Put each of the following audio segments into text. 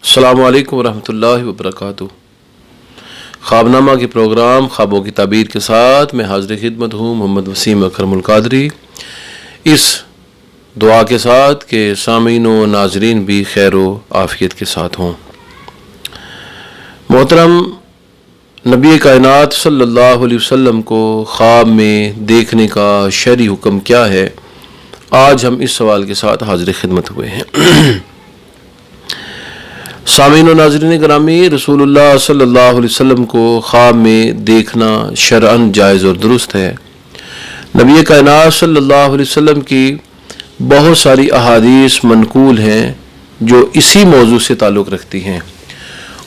السلام علیکم ورحمۃ اللہ وبرکاتہ۔ خواب نامہ کے پروگرام خوابوں کی تعبیر کے ساتھ میں حاضر خدمت ہوں محمد وسیم اکرم القادری، اس دعا کے ساتھ کہ سامعین و ناظرین بھی خیر و عافیت کے ساتھ ہوں۔ محترم، نبی کائنات صلی اللہ علیہ وسلم کو خواب میں دیکھنے کا شرعی حکم کیا ہے، آج ہم اس سوال کے ساتھ حاضر خدمت ہوئے ہیں۔ سامعین و ناظرین گرامی، رسول اللہ صلی اللہ علیہ وسلم کو خواب میں دیکھنا شرعاً جائز اور درست ہے۔ نبی کائنات صلی اللہ علیہ وسلم کی بہت ساری احادیث منقول ہیں جو اسی موضوع سے تعلق رکھتی ہیں۔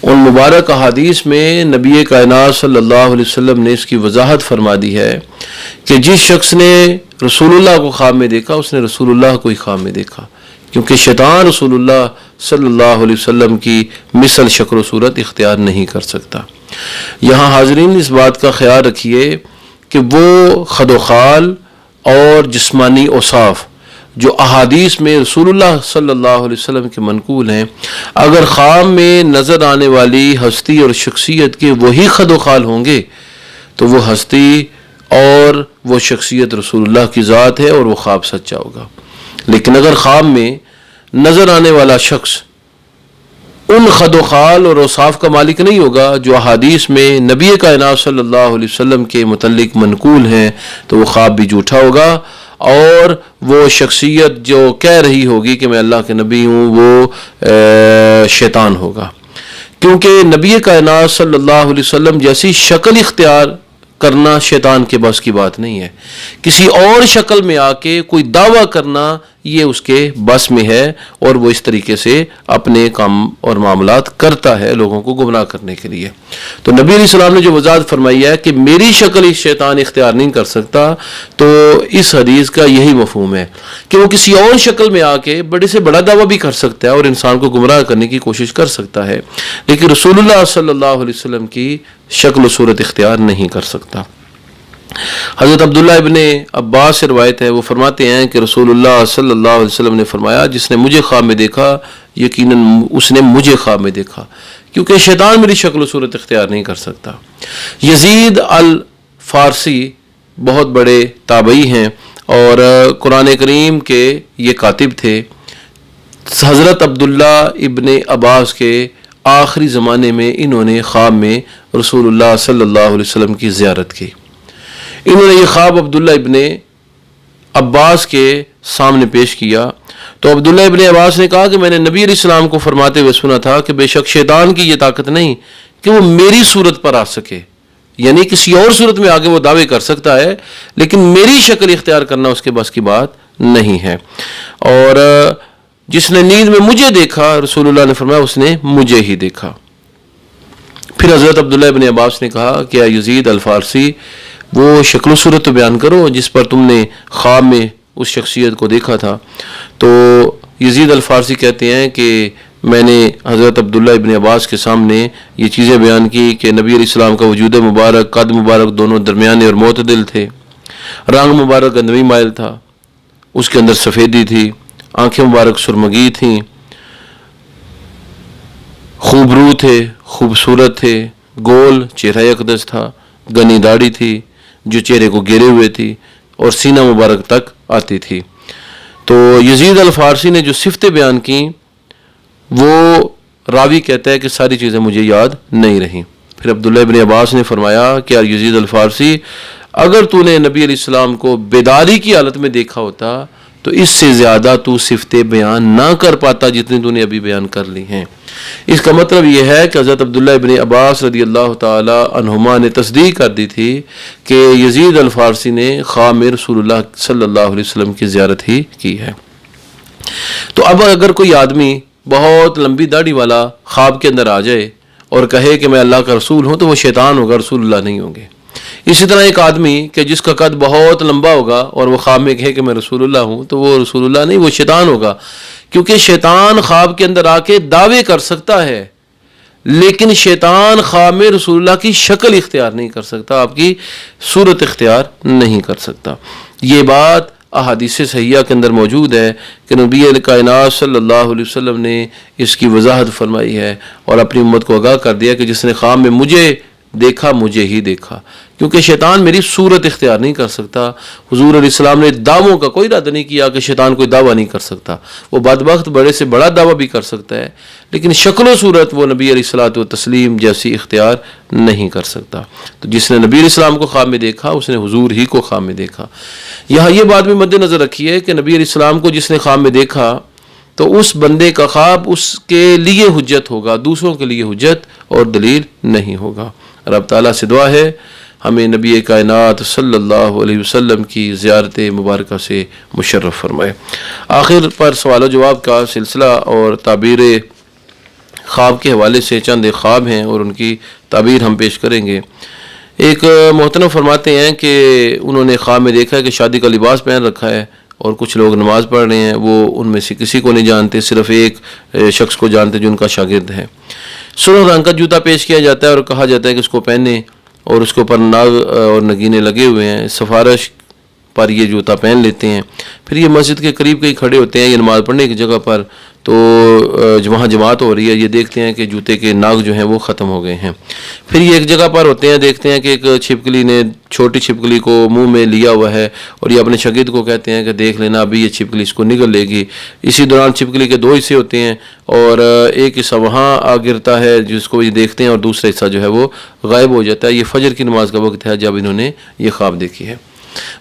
ان مبارک احادیث میں نبی کائنات صلی اللہ علیہ وسلم نے اس کی وضاحت فرما دی ہے کہ جس شخص نے رسول اللہ کو خواب میں دیکھا اس نے رسول اللہ کو ہی خواب میں دیکھا، کیونکہ شیطان رسول اللہ صلی اللہ علیہ وسلم کی مثل شکل و صورت اختیار نہیں کر سکتا۔ یہاں حاضرین اس بات کا خیال رکھیے کہ وہ خد و خال اور جسمانی اوصاف جو احادیث میں رسول اللہ صلی اللہ علیہ وسلم کے منقول ہیں، اگر خواب میں نظر آنے والی ہستی اور شخصیت کے وہی خد و خال ہوں گے تو وہ ہستی اور وہ شخصیت رسول اللہ کی ذات ہے اور وہ خواب سچا ہوگا۔ لیکن اگر خواب میں نظر آنے والا شخص ان خد و خال اور اوصاف کا مالک نہیں ہوگا جو احادیث میں نبی کائنات صلی اللہ علیہ وسلم کے متعلق منقول ہیں، تو وہ خواب بھی جھوٹا ہوگا اور وہ شخصیت جو کہہ رہی ہوگی کہ میں اللہ کے نبی ہوں وہ شیطان ہوگا، کیونکہ نبی کائنات صلی اللہ علیہ وسلم جیسی شکل اختیار کرنا شیطان کے بس کی بات نہیں ہے۔ کسی اور شکل میں آ کے کوئی دعویٰ کرنا یہ اس کے بس میں ہے اور وہ اس طریقے سے اپنے کام اور معاملات کرتا ہے لوگوں کو گمراہ کرنے کے لیے۔ تو نبی علیہ السلام نے جو وضاحت فرمائی ہے کہ میری شکل ہی شیطان اختیار نہیں کر سکتا، تو اس حدیث کا یہی مفہوم ہے کہ وہ کسی اور شکل میں آ کے بڑے سے بڑا دعویٰ بھی کر سکتا ہے اور انسان کو گمراہ کرنے کی کوشش کر سکتا ہے، لیکن رسول اللہ صلی اللہ علیہ وسلم کی شکل و صورت اختیار نہیں کر سکتا۔ حضرت عبداللہ ابن عباس سے روایت ہے، وہ فرماتے ہیں کہ رسول اللہ صلی اللہ علیہ وسلم نے فرمایا جس نے مجھے خواب میں دیکھا یقیناً اس نے مجھے خواب میں دیکھا، کیونکہ شیطان میری شکل و صورت اختیار نہیں کر سکتا۔ یزید الفارسی بہت بڑے تابعی ہیں اور قرآن کریم کے یہ کاتب تھے۔ حضرت عبداللہ ابن عباس کے آخری زمانے میں انہوں نے خواب میں رسول اللہ صلی اللہ علیہ وسلم کی زیارت کی۔ انہوں نے یہ خواب عبداللہ ابن عباس کے سامنے پیش کیا تو عبداللہ ابن عباس نے کہا کہ میں نے نبی علیہ السلام کو فرماتے ہوئے سنا تھا کہ بے شک شیطان کی یہ طاقت نہیں کہ وہ میری صورت پر آ سکے، یعنی کسی اور صورت میں آگے وہ دعوے کر سکتا ہے لیکن میری شکل اختیار کرنا اس کے بس کی بات نہیں ہے۔ اور جس نے نیند میں مجھے دیکھا، رسول اللہ نے فرمایا اس نے مجھے ہی دیکھا۔ پھر حضرت عبداللہ ابن عباس نے کہا کہ یزید الفارسی وہ شکل و صورت تو بیان کرو جس پر تم نے خواب میں اس شخصیت کو دیکھا تھا۔ تو یزید الفارسی کہتے ہیں کہ میں نے حضرت عبداللہ ابن عباس کے سامنے یہ چیزیں بیان کی کہ نبی علیہ السلام کا وجود مبارک، قد مبارک دونوں درمیانے اور معتدل تھے، رنگ مبارک گندمی مائل تھا، اس کے اندر سفیدی تھی، آنکھیں مبارک سرمگی تھیں، خوبرو تھے، خوبصورت تھے، گول چہرہ اقدس تھا، گنی داڑھی تھی جو چہرے کو گھیرے ہوئے تھی اور سینہ مبارک تک آتی تھی۔ تو یزید الفارسی نے جو صفتیں بیان کی وہ راوی کہتا ہے کہ ساری چیزیں مجھے یاد نہیں رہیں۔ پھر عبداللہ ابن عباس نے فرمایا کہ یزید الفارسی اگر تو نے نبی علیہ السلام کو بیداری کی حالت میں دیکھا ہوتا تو اس سے زیادہ تو صفتیں بیان نہ کر پاتا جتنی تو نے ابھی بیان کر لی ہیں۔ اس کا مطلب یہ ہے کہ حضرت عبداللہ ابن عباس رضی اللہ تعالی عنہما نے تصدیق کر دی تھی کہ یزید الفارسی نے خواب میں رسول اللہ صلی اللہ علیہ وسلم کی زیارت ہی کی ہے۔ تو اب اگر کوئی آدمی بہت لمبی داڑھی والا خواب کے اندر آ جائے اور کہے کہ میں اللہ کا رسول ہوں تو وہ شیطان ہوگا، رسول اللہ نہیں ہوں گے۔ اسی طرح ایک آدمی کہ جس کا قد بہت لمبا ہوگا اور وہ خواب میں کہے کہ میں رسول اللہ ہوں تو وہ رسول اللہ نہیں، وہ شیطان ہوگا، کیونکہ شیطان خواب کے اندر آ کے دعوے کر سکتا ہے لیکن شیطان خواب میں رسول اللہ کی شکل اختیار نہیں کر سکتا، آپ کی صورت اختیار نہیں کر سکتا۔ یہ بات احادیث صحیحہ کے اندر موجود ہے کہ نبی کائنات صلی اللہ علیہ وسلم نے اس کی وضاحت فرمائی ہے اور اپنی امت کو آگاہ کر دیا کہ جس نے خواب میں مجھے دیکھا مجھے ہی دیکھا، کیونکہ شیطان میری صورت اختیار نہیں کر سکتا۔ حضور علیہ السلام نے دعووں کا کوئی ارادہ نہیں کیا کہ شیطان کوئی دعویٰ نہیں کر سکتا، وہ بدبخت بڑے سے بڑا دعویٰ بھی کر سکتا ہے، لیکن شکل و صورت وہ نبی علیہ الصلوۃ والتسلیم جیسی اختیار نہیں کر سکتا۔ تو جس نے نبی علیہ السلام کو خواب میں دیکھا اس نے حضور ہی کو خواب میں دیکھا۔ یہاں یہ بات بھی مد نظر رکھی ہے کہ نبی علیہ السلام کو جس نے خواب میں دیکھا تو اس بندے کا خواب اس کے لیے حجت ہوگا، دوسروں کے لیے حجت اور دلیل نہیں ہوگا۔ رب تعالیٰ سے دعا ہے ہمیں نبی کائنات صلی اللہ علیہ وسلم کی زیارت مبارکہ سے مشرف فرمائے۔ آخر پر سوال و جواب کا سلسلہ اور تعبیر خواب کے حوالے سے چند ایک خواب ہیں اور ان کی تعبیر ہم پیش کریں گے۔ ایک محترم فرماتے ہیں کہ انہوں نے خواب میں دیکھا ہے کہ شادی کا لباس پہن رکھا ہے اور کچھ لوگ نماز پڑھ رہے ہیں، وہ ان میں سے کسی کو نہیں جانتے، صرف ایک شخص کو جانتے جو ان کا شاگرد ہے۔ سرخ رنگ کا جوتا پیش کیا جاتا ہے اور کہا جاتا ہے کہ اس کو پہنے، اور اس کے اوپر ناگ اور نگینے لگے ہوئے ہیں، سفارش پر یہ جوتا پہن لیتے ہیں۔ پھر یہ مسجد کے قریب کہیں کھڑے ہوتے ہیں یہ نماز پڑھنے کی جگہ پر، تو وہاں جماعت ہو رہی ہے، یہ دیکھتے ہیں کہ جوتے کے ناگ جو ہیں وہ ختم ہو گئے ہیں۔ پھر یہ ایک جگہ پر ہوتے ہیں، دیکھتے ہیں کہ ایک چھپکلی نے چھوٹی چھپکلی کو منہ میں لیا ہوا ہے اور یہ اپنے شاگرد کو کہتے ہیں کہ دیکھ لینا ابھی یہ چھپکلی اس کو نگل لے گی۔ اسی دوران چھپکلی کے دو حصے ہوتے ہیں اور ایک حصہ وہاں آ گرتا ہے جس کو یہ دیکھتے ہیں اور دوسرا حصہ جو ہے وہ غائب ہو جاتا ہے۔ یہ فجر کی نماز کا وقت ہے جب انہوں نے یہ خواب دیکھی ہے۔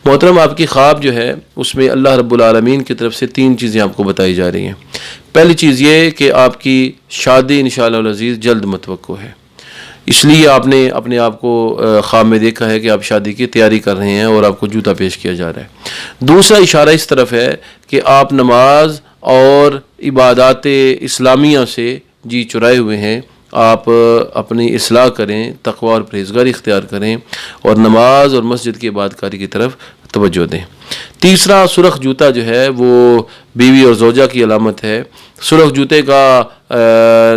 محترم، آپ کی خواب جو ہے اس میں اللہ رب العالمین کی طرف سے 3 چیزیں آپ کو بتائی جا رہی ہیں۔ پہلی چیز یہ کہ آپ کی شادی انشاءاللہ العزیز جلد متوقع ہے، اس لیے آپ نے اپنے آپ کو خواب میں دیکھا ہے کہ آپ شادی کی تیاری کر رہے ہیں اور آپ کو جوتا پیش کیا جا رہا ہے۔ دوسرا اشارہ اس طرف ہے کہ آپ نماز اور عبادات اسلامیہ سے جی چرائے ہوئے ہیں، آپ اپنی اصلاح کریں، تقوی اور پرہیزگاری اختیار کریں اور نماز اور مسجد کی عبادت کاری کی طرف توجہ دیں۔ تیسرا، سرخ جوتا جو ہے وہ بیوی اور زوجہ کی علامت ہے۔ سرخ جوتے کا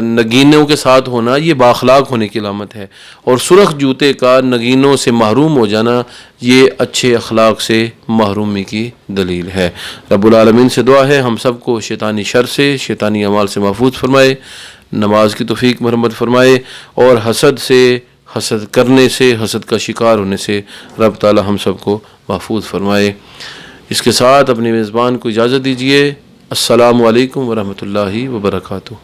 نگینوں کے ساتھ ہونا یہ بااخلاق ہونے کی علامت ہے، اور سرخ جوتے کا نگینوں سے محروم ہو جانا یہ اچھے اخلاق سے محرومی کی دلیل ہے۔ رب العالمین سے دعا ہے ہم سب کو شیطانی شر سے، شیطانی اعمال سے محفوظ فرمائے، نماز کی توفیق مرحمت فرمائے، اور حسد سے، حسد کرنے سے، حسد کا شکار ہونے سے رب تعالی ہم سب کو محفوظ فرمائے۔ اس کے ساتھ اپنی میزبان کو اجازت دیجیے۔ السلام علیکم ورحمۃ اللہ وبرکاتہ۔